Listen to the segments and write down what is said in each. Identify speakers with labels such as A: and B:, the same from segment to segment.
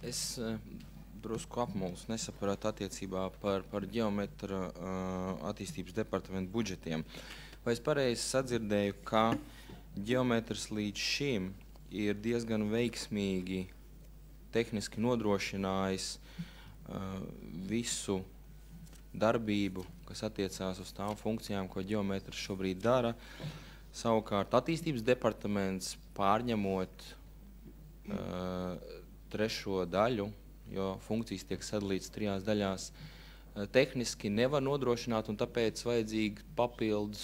A: Es drusku apmulsu nesapratu attiecībā par ģeometra attīstības departamentu budžetiem. Vai es pareizi sadzirdēju, ka ģeometrs līdz šim ir diezgan veiksmīgi tehniski nodrošinājis visu darbību, kas attiecās uz tām funkcijām, ko ģeometrs šobrīd dara. Savukārt attīstības departaments pārņemot trešo daļu, jo funkcijas tiek sadalītas 3 daļās, tehniski nevar nodrošināt, un tāpēc vajadzīgi papildus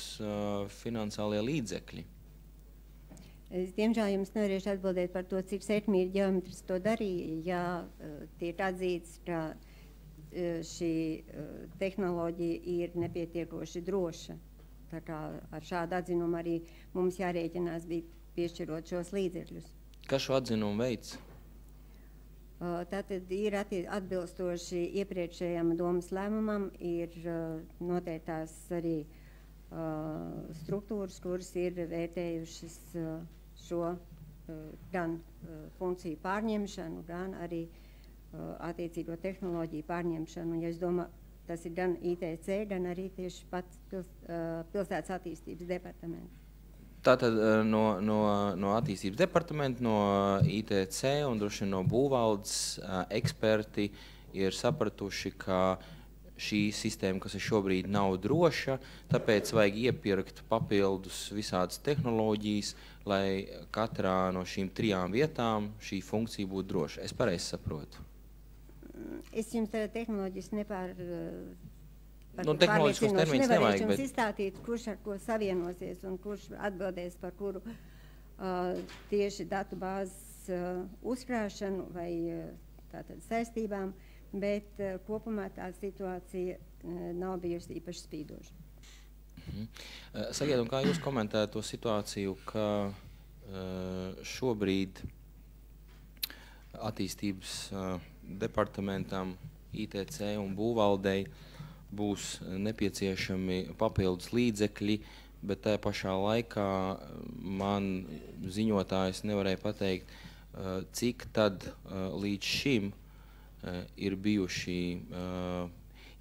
A: finansiālie līdzekļi.
B: Es, diemžēl, jums nevarēšu atbildēt par to, cik sekmīgi ģeometrs to darīja, ja tiek atzīts, ka šī tehnoloģija ir nepietiekoši droša. Tā kā ar šādu atzinumu arī mums jārēķinās bija piešķirot šos līdzekļus.
A: Kas šo atzinumu veids?
B: Tātad ir atbilstoši iepriekšējam domas lēmumam, ir noteiktās arī struktūras, kuras ir vērtējušas šo gan funkciju pārņemšanu, gan arī attiecīgo tehnoloģiju pārņemšanu. Ja es domāju, tas ir gan ITC, gan arī tieši pats pilsētas attīstības departaments.
A: Tātad no attīstības departamenta, no ITC un droši no būvvaldes eksperti ir sapratuši, ka šī sistēma, kas ir šobrīd, nav droša, tāpēc vajag iepirkt papildus visādas tehnoloģijas, lai katrā no šīm 3 vietām šī funkcija būtu droša. Es pareizi saprotu.
B: Es jums tehnoloģiski
A: tehnoloģiskos termiņus nevajag,
B: bet izstāstīt, kurš ar ko savienosies un kurš atbildēs par kuru tieši datu bāzes uzkrāšanu vai tātad saistībām, bet kopumā tā situācija nav bijusi īpaši spīdoša.
A: Sagiet, un kā jūs komentējat to situāciju, ka šobrīd attīstības departamentam, ITC un būvvaldei būs nepieciešami papildus līdzekļi, bet tajā pašā laikā man ziņotājs nevarēja pateikt, cik tad līdz šim ir bijuši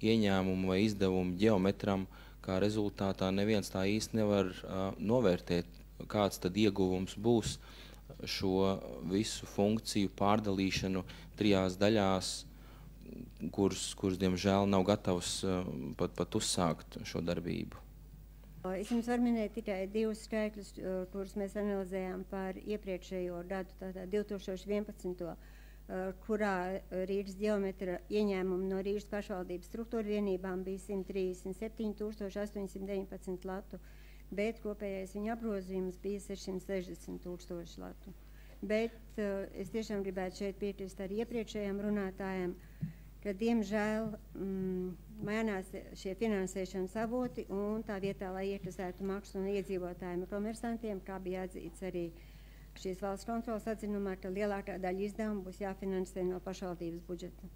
A: ieņēmumi vai izdevumi ģeometram, kā rezultātā neviens tā īsti nevar novērtēt, kāds tad ieguvums būs šo visu funkciju pārdalīšanu 3 daļās, kuras diemžēl nav gatavs pat uzsākt šo darbību.
B: Es jums varu minēt tikai 2 skaitļus, kurus mēs analizējām par iepriekšējo gadu, tātad 2011. Kurā Rīgas ģeometra ieņēmumi no Rīgas pašvaldības struktūra vienībām bija 137 819 latu, bet kopējais viņa apgrozījums bija 660 000 latu. Bet es tiešām gribētu šeit piekrist arī iepriekšējiem runātājiem, ka diemžēl mainās šie finansēšanas avoti un tā vietā, lai iekasētu maksu no iedzīvotājiem un komersantiem, kā bija atzīts arī šīs valsts kontrolas atzinumā, ka lielākā daļa izdevumu būs jāfinansē no pašvaldības budžeta.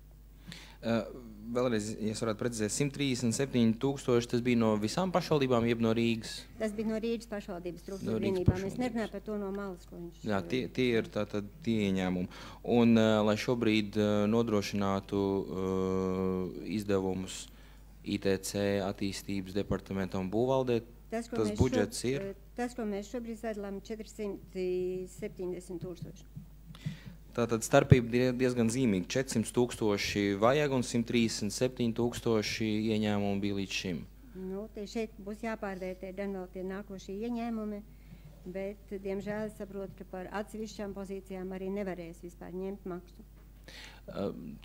A: Vēlreiz, ja es varētu precizēt, 137 000, tas bija no visām pašvaldībām, jeb no Rīgas?
B: Tas bija no Rīgas pašvaldības struktūra vienībām. Es nerunāju par to no malas, ko viņš...
A: Jā, tie ir tātad tie ieņēmumi. Un, lai šobrīd nodrošinātu izdevumus ITC attīstības departamentam būvvaldē, tas budžets ir?
B: Tas, ko mēs šobrīd sadalām, 470 000.
A: Tātad starpība diezgan zīmīga. 400 000 vajag un 137 000 ieņēmumi bija līdz šim.
B: Nu, šeit būs jāpārvērtē gan vēl tie nākošie ieņēmumi, bet, diemžēl, es saprotu, ka par atsevišķām pozīcijām arī nevarēs vispār ņemt maksu.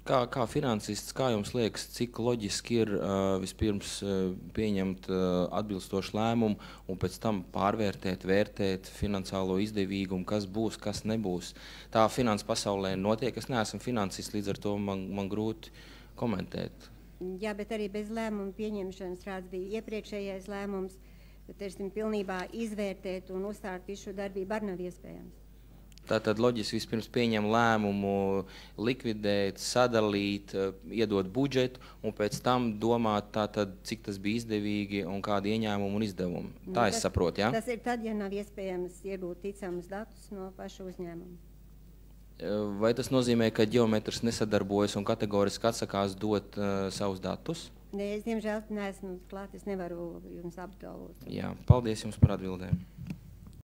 A: Kā finansists, kā jums liekas, cik loģiski ir vispirms pieņemt atbilstošu lēmumu un pēc tam pārvērtēt, vērtēt finansiālo izdevīgumu, kas būs, kas nebūs? Tā finanses pasaulē notiek, es neesmu finansists, līdz ar to man grūti komentēt.
B: Jā, bet arī bez lēmuma pieņemšanas kāds bija iepriekšējais lēmums, tad pilnībā izvērtēt un uzstārt visu darbību arī nav iespējams.
A: Tātad loģiski vispirms pieņem lēmumu, likvidēt, sadalīt, iedot budžetu un pēc tam domāt, tātad, cik tas bija izdevīgi un kādi ieņēmumi un izdevumi. Tā es saprotu, jā?
B: Tas ir tad, ja nav iespējams iegūt ticamus datus no paša uzņēmuma.
A: Vai tas nozīmē, ka ģeometrs nesadarbojas un kategoriski atsakās dot savus datus?
B: Nē, es diemžēl neesmu klāt, es nevaru jums apgalvot.
A: Jā, paldies jums par atbildēm.